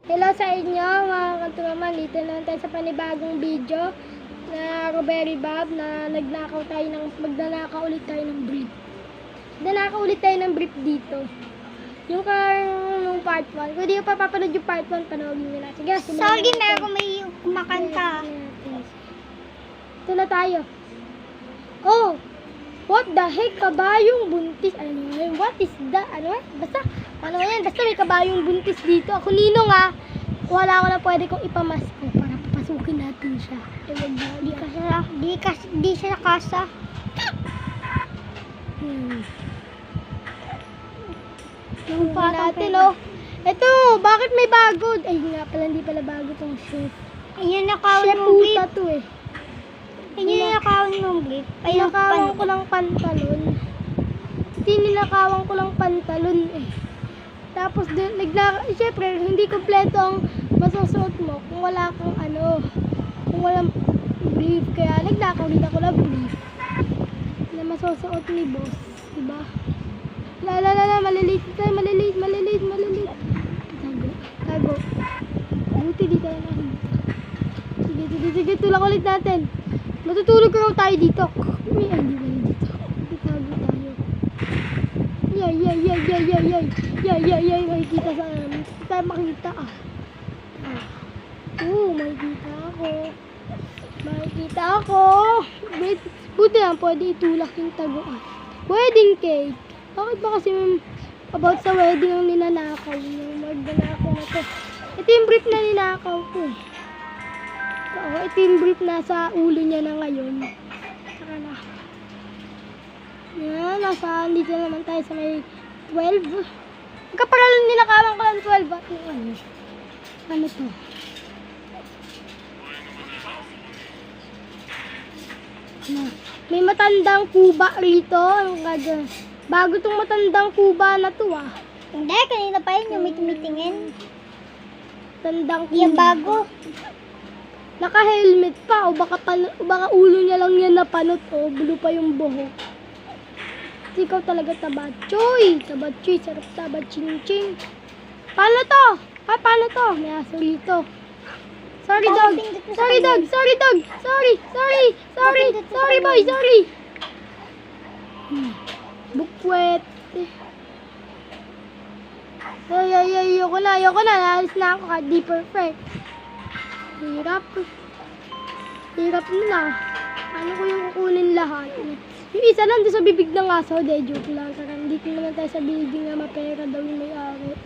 Hello sa inyo mga kantunaman, dito naman tayo sa panibagong video na Roberi Bob na magnanakaw ulit tayo ng brief. Magnanakaw ulit tayo ng brief dito. Yung part 1. Kung di ko pa papanood yung part 1, panoorin nyo na. Sige, Sorry, meron may kumakanta. Ito na tayo. Oh! What the heck? Kabayong buntis. Ano yun? What is that? Ano yun? Basta may kabayong buntis dito. Ako ninong wala ko na pwede kong ipamasko para papasukin natin siya. Di siya nakasa. Yung natin, oh. Ito, bakit may bago? Ay, nga pala, hindi pala bago tong chef. Ayun, nakawin Chef mong puta blip. to, eh. Ayun, nakawin mong blip. Ayun, Ninakawan ko lang pantalon. Ninakawan ko lang pantalon, eh. Tapos, syempre, hindi kompleto ang masusuot mo kung wala kang kung walang brief. Kaya, nagnakaw din ako ng brief na masusuot ni boss. Diba? Maliliit tayo, maliliit. Tago. Buti di tayo nakita. Sige, tulak ulit natin. Matutulog raw tayo dito. Hindi ba dito? Itago tayo. Yay. Makikita sa amin. Hindi tayo makita Makikita ako. Buti lang, pwede itulak yung taguan. Wedding cake. Bakit ba kasi about sa wedding ang ninanakaw? Yung magnanakaw na to. Ito yung brief na ninakaw ko. Ito yung brief na sa ulo niya na ngayon. Saka na. Yan, dito naman tayo sa may 12. Kaparalan ninakawan ko lang 12. At ano to? May matandang kuba rito. Bago tong matandang kuba na to Hindi, kanina pa yun yung may tumitingin. Tandang kuba. Yung bago. Naka-helmet pa. O baka ulo niya lang yan napanot. O blue pa yung buhok. Ikaw talaga tabatchoy. Sarap tabat ching-ching. Paano to? Paano to? May aso rito. Sorry dog. Sorry boy. Bukwet. Ayoko na. Naalis na ako. Di perfect. Hirap na. Ano ko yung kukunin lahat? Yung isa lang doon sa bibig ng aso. Joke lang. Dito naman tayo sa building na mapera daw yung may-ari.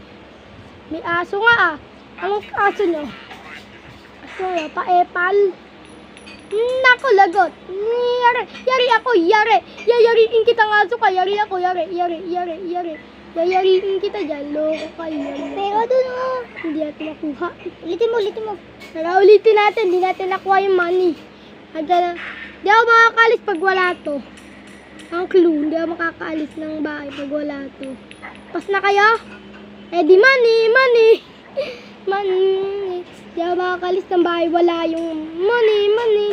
May aso nga Anong aso nyo? Aso nga, pa-epal. Nako, lagot. Yariin kita ng aso ka. Yari. Yayariin kita dyan. Loko ka, Pero dun Hindi natin makuha. Ulitin mo. Tara, ulitin natin. Hindi natin nakuha yung money. Hindi ako makakaalis pag wala to. Ang clue, hindi ako makakaalis ng bahay pag wala to. Pas na kayo? Di money. Hindi ako makakaalis ng bahay. Wala yung money.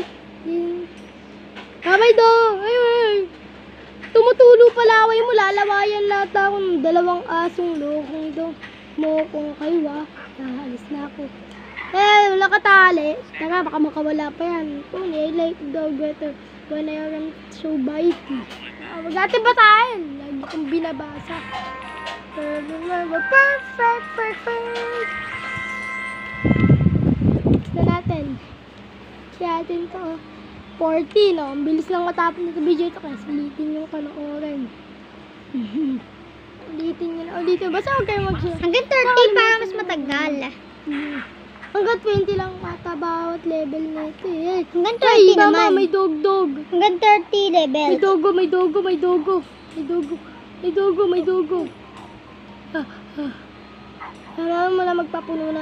Kamay do. Ay. Tumutulo pala away mo. Lalawayan lahat ako ng dalawang asong lokong ito. Mokong kayo Alis na ako. Wala ka tali. Tara, baka makawala pa yan. I like dog better when I am so bitey. Mag-atin ba tayo? Lagi kong binabasa. Perfect. Na natin. Kaya natin to. 40, no? Ang bilis lang matapos nito video ito kasi ulitin yung panoorin. Ulitin nyo na. Basta huwag kayo mag-share. Hanggang 30 para mas matagal. Hanggang 20 lang ata bawat level na ito Hanggang 30 naman. May dog. Hanggang 30 level. May dogo. Kailangan mo na magpapuno na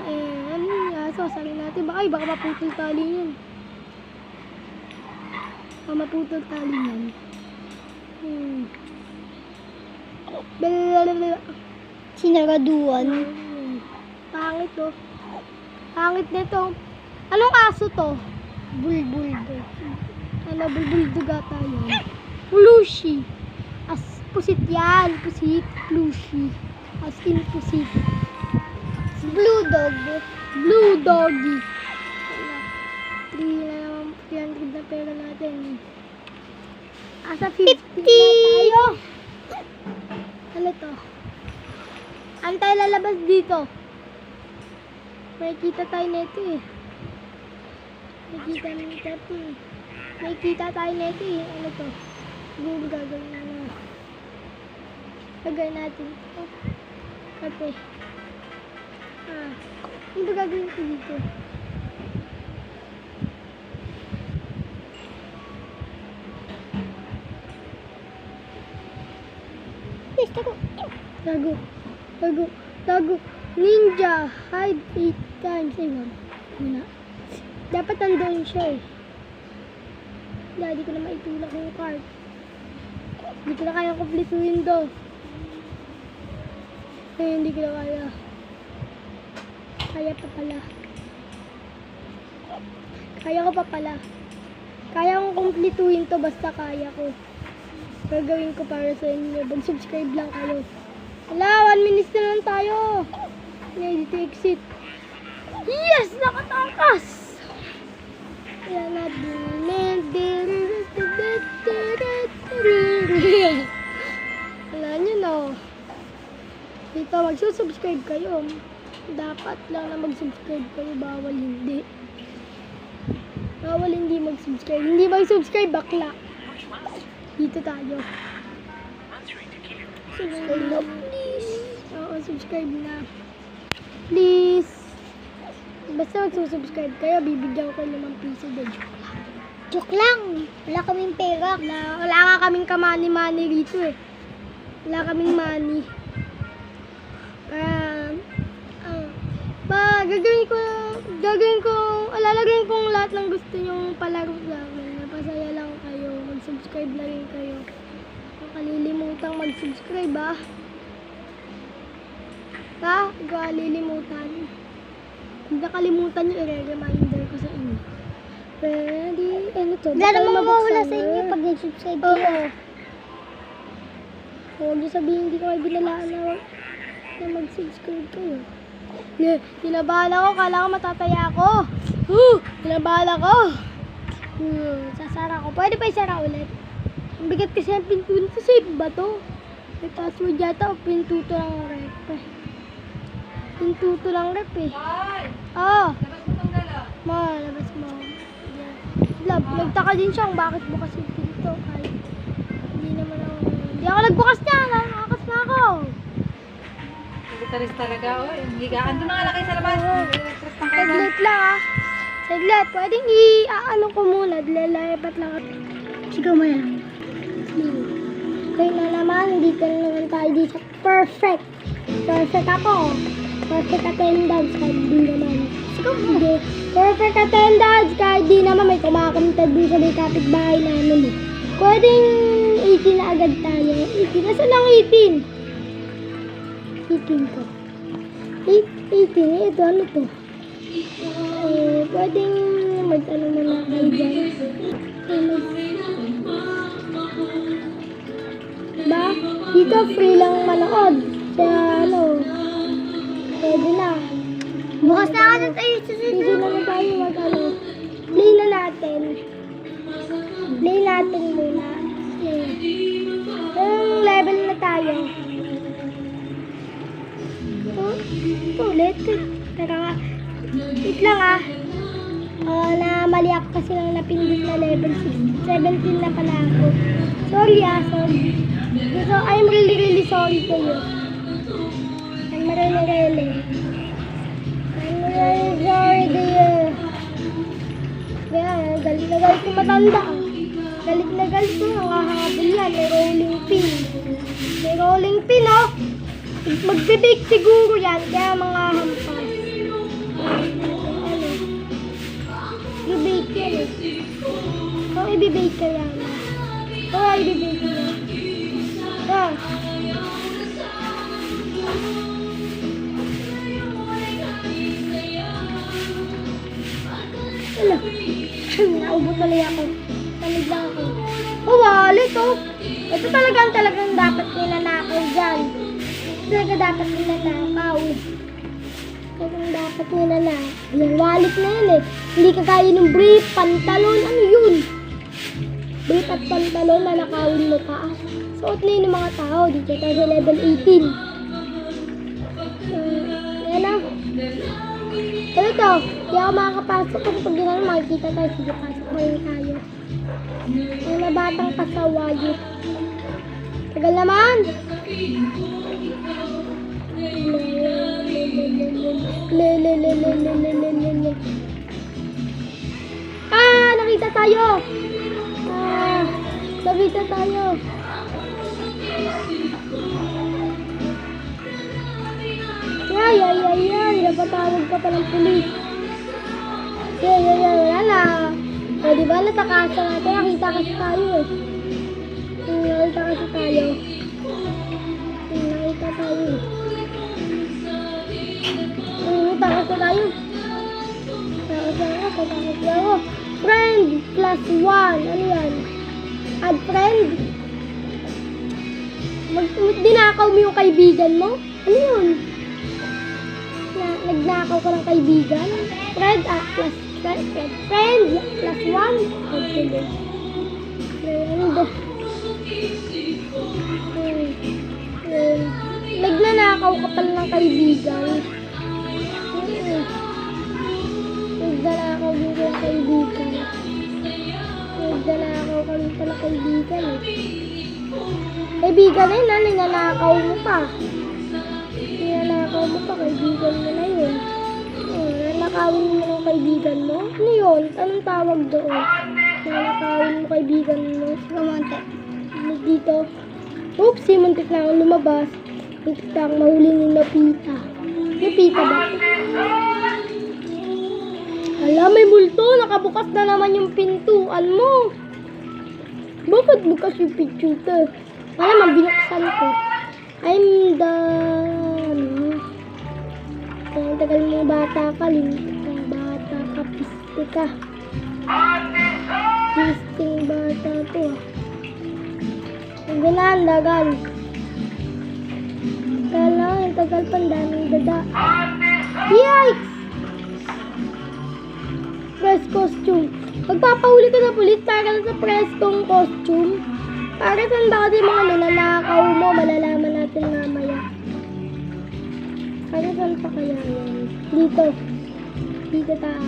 sasalin natin. Baka maputol tali yan. Maputol tali yan. Sinaraduan. Pangit to. Pangit nito. Anong aso to? Bulbul. Bulbul ata yan. Plushie. Pusit yan. Pusit. Plushie. As in pusit. Blue dog. Blue doggy. 3 na naman, 300 na pera natin. Asa 50 na tayo. Ano to? Ano tayo lalabas dito? May kita tayo nito eh. May kita tayo nito eh. Ano to? Siguro gagawin na ano. Gagawin natin. Oh. Kape. Ano ba gagawin ko dito? Yes, tago. Tago. Ninja. Hide 8 times. Ay, wag. Muna. Dapat nandoon siya eh. Hindi ko na maitulak yung card. Hindi ko na kaya kumpletuhin to. Hindi ko na kaya. Kaya pa pala. Kaya ko pa pala. Kaya kong kumpletuhin to basta kaya ko. Gagawin ko para sa inyo. Mag-subscribe lang kayo. Wala, 1 minute na lang tayo. Ready to exit. Yes! Nakatakas! Yan natin. Wala nyo no. Dito, magsusubscribe kayo. Dapat lang na mag-subscribe kayo. Bawal hindi. Bawal hindi mag-subscribe. Hindi mag-subscribe, bakla. Dito tayo. Subscribe na, please. Oo, subscribe na. Please. Basta magsusubscribe kayo, bibigyan ko 5 piso din. Joke lang. Wala kaming pera. Wala nga kaming kamani-mani rito eh. Wala kaming money. Gagawin ko, lalagyan kong lahat ng gusto nyong palaro sa akin. Napasaya lang kayo. Mag-subscribe na rin kayo. Huwag kalilimutang mag-subscribe ha. Huwag kalilimutan. Hindi nakalimutan yung i-reminder ko sa inyo. Ready? Ano to? Wala namang mawawala sa inyo pag nag-subscribe kayo. Oo. Huwag niyo sabihin hindi ko kayo binalaan na mag-subscribe kayo. Tinabahan ako. Kala ko matataya ako. Tinabahan ako. Sasara ko. Pwede pa isara ulit. Ang bigat kasi ang pinto nito. Safe ba to? May password yata o pintuto lang rep eh. Pintuto lang rep eh. Oo. Labas mo tong dala. Labas mo. Love, nagtaka din siya kung bakit bukas yung pinto. Kahit hindi naman ako. Hindi ako nagbukas niya. Nakakas na ako. Gitaris talaga, oh. Higaan. Doon na nga kayo sa labas. Saglit lang ah. Saglit. Pwedeng i-ano ko muna. Lalayapat lang ako. Sigaw mo yan. Kaya na naman, dito na naman tayo dito. Perfect. Perfect ako. Perfect attendance. Kahit di naman. Sigaw mo. Hindi. Perfect attendance. Kahit di naman may kumakamtad dun sa may kapitbahay namin eh. Pwedeng 18 na agad tayo. 18. Nasaan ang 18? 18 to. 18. Ito, ano to? Pwedeng mag-ano muna kayo dyan. Ba? Dito free lang manood. Kaya ano, pwede na. Bukas na ako tayo Hindi na tayo mag-ano. Play na natin. Play natin muna. Yung level na tayo. Ito ulit. Tara nga. Wait lang ah. Mali ako kasi lang napindot na level 6. 17 na pala ako. Sorry ah, sorry. So, I'm really sorry to you. I'm really sorry to you. Kaya, galit na galit yung matanda. Galit na galit yung nangahabol yan. May rolling pin. May rolling pin oh. Magbe-bake siguro yan. Kaya mga hampas. I-bake yan eh. So, i-bake ka yan. Oo, i-bake yan. So, wala. Naubo tuloy ako. Talig lang ako. Oh, wallet oh. Ito talagang dapat nilanakaw dyan. Ito talaga dapat nilanakaw. Ang dapat nila na. Yung wallet na yun eh. Hindi kagaya ng brief, pantalon, ano yun? Brief at pantalon na nakawin mo pa. Suot na yun ng mga tao dito tayo sa level 18. Ayan na. Pero ito, hindi ako makakapasok kasi pag gano'n makikita tayo. Sige, pasok pa rin tayo. Ang mga batang pasawayo. Tagal naman! Ah! Nakita tayo! Ah! Nakita tayo! Ay! Napatawag ka pa ng pulis. Wala na. O, diba natakasa natin? Nakita kasi tayo eh. Nakita kasi tayo. Nakita tayo eh. Takas na tayo. Takas ako. Friend plus 1. Ano yan? Add friend. Dinakaw mo yung kaibigan mo? Ano yun? Nagnakaw ka ng kaibigan? Friend plus friend plus 1. Okay. Nagnanakaw ka pala ng kaibigan. Nagnanakaw din yung kaibigan. Nagnanakaw ka rin pala kaibigan eh. Kaibigan na yun, nananakaw mo pa. Nananakaw mo pa, kaibigan mo na yun. Nanakawin mo ng kaibigan mo? Ano yun? Anong tawag doon? Nanakawin mo kaibigan mo? Kamonte. Dito. Oops, muntik na akong lumabas. Muntik na akong mahuli ni Lupita. Lupita ba? Hala, may multo. Nakabukas na naman yung pintuan mo. Bakit bukas yung pintuan? Wala, binuksan ko. I'm the... Ang tagal mong bata ka, lintang bata ka, piste ka. Pisting bata to. Ang ganaan, dagal. Kala, ang tagal pa, daming dada. Yikes! Press costume. Magpapahuli ka sa pulis para sa press kong costume. Para saan ba kasi mga nanakaw mo, malalaman natin mamaya. Para saan pa kaya yan? Dito. Dito tayo.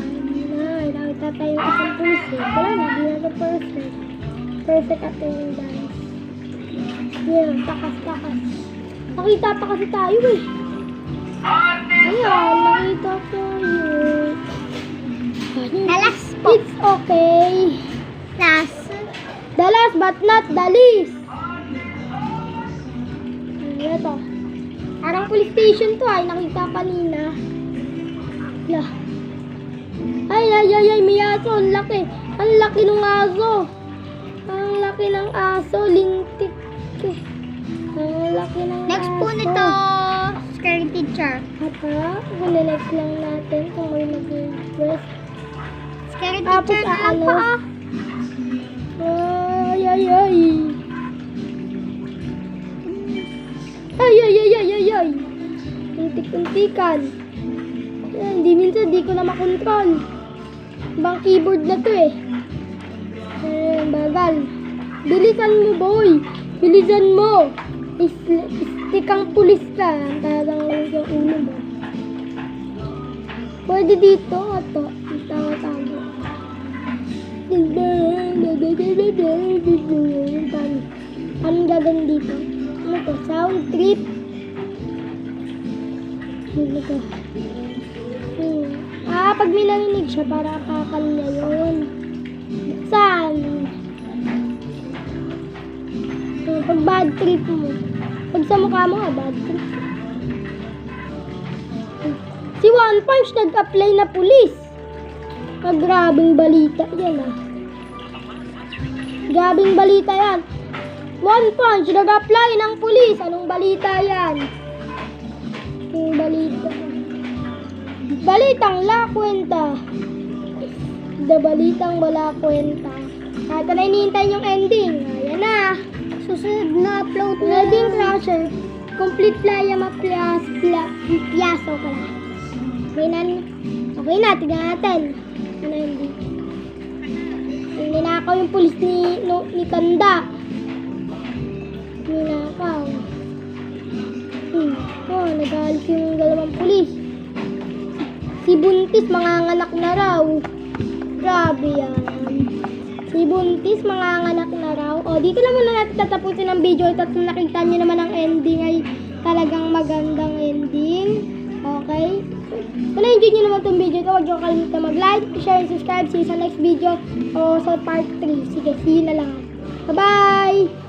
Nakita tayo ng isang pulis eh. Wala na, di na ito perfect. Perfect attendance. Yan, takas. Nakita pa kasi tayo eh. Ayan, nakita tayo. Dalas po. It's okay. The last but not the least. Ano to? Parang police station to ay. Nakita kanina. Lah. Ay, may aso. Ang laki. Ang laki ng aso. Ang laki ng aso. Lintik. Ang laki ng Next aso. po nito, scary teacher. Hapa, next lang natin kung may mag-request. Scary Tapos teacher na lang ano? po. Ay. Untik-untikan. Hindi minsan, di ko na makontrol. Ibang keyboard na to eh. Bagal. Bilisan mo, boy. Bilisan mo. Istikang pulis ka. Tarang lang yung ulo mo. Pwede dito. Ito. Tawa-tawa. Anong gagawin dito? Ano to? Sound trip? Ano to? Pag may narinig siya, para kakal niya yun. Saan? Pag bad trip mo. Pag sa mukha mo bad trip. Si One Punch nag-apply na pulis. Grabing balita yan Grabing balita yan. One Punch nag-apply ng pulis. Anong balita yan? Yung balita. Balitang la kwenta. Balitang wala kwenta. At na hinihintay yung ending. Ayan na. Susunod na upload na. Wedding Crusher. Complete playa piyaso pala. Okay na, tignan natin. Ano hindi? Ninakaw yung pulis ni Kanda. Ninakaw. Nagalit yung dalawang pulis. Si Buntis, manganganak na raw. Grabe yan. Si Buntis, manganganak na raw. O, dito lang muna natin tatapusin ang video. At kung nakita nyo naman ang ending ay talagang magandang ending. Okay? Kung na-enjoy nyo naman itong video ito, huwag nyo kalimutan mag-like, share, and subscribe. See you sa next video o sa part 3. Sige, see you na lang. Bye-bye!